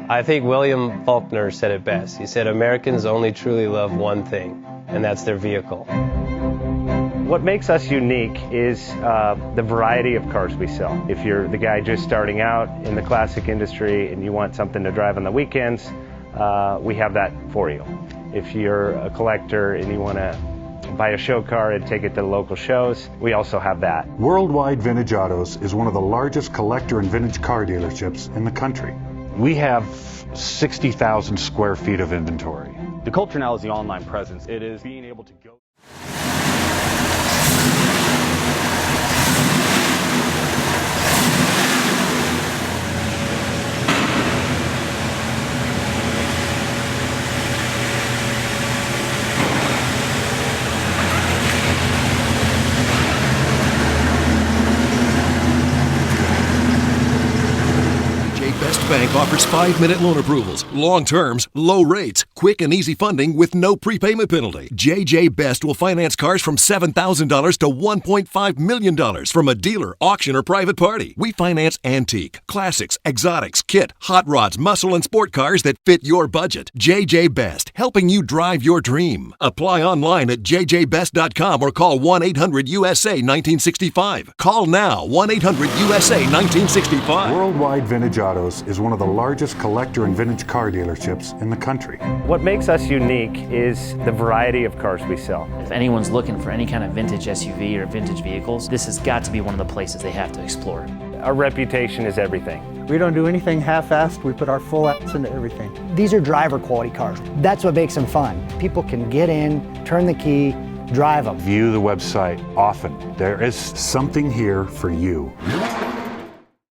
I think William Faulkner said it best. He said, Americans only truly love one thing, and that's their vehicle. What makes us unique is the variety of cars we sell. If you're the guy just starting out in the classic industry and you want something to drive on the weekends, we have that for you. If you're a collector and you want to buy a show car and take it to the local shows, we also have that. Worldwide Vintage Autos is one of the largest collector and vintage car dealerships in the country. We have 60,000 square feet of inventory. The culture now is the online presence. It is being able to go. Bank offers 5-minute loan approvals, long terms, low rates, quick and easy funding with no prepayment penalty. JJ Best will finance cars from $7,000 to $1.5 million from a dealer, auction, or private party. We finance antique, classics, exotics, kit, hot rods, muscle, and sport cars that fit your budget. JJ Best, helping you drive your dream. Apply online at jjbest.com or call 1-800-USA-1965. Call now, 1-800-USA-1965. Worldwide Vintage Autos is one of the largest collector and vintage car dealerships in the country. What makes us unique is the variety of cars we sell. If anyone's looking for any kind of vintage SUV or vintage vehicles, this has got to be one of the places they have to explore. Our reputation is everything. We don't do anything half-assed. We put our full ass into everything. These are driver quality cars. That's what makes them fun. People can get in, turn the key, drive them. View the website often. There is something here for you.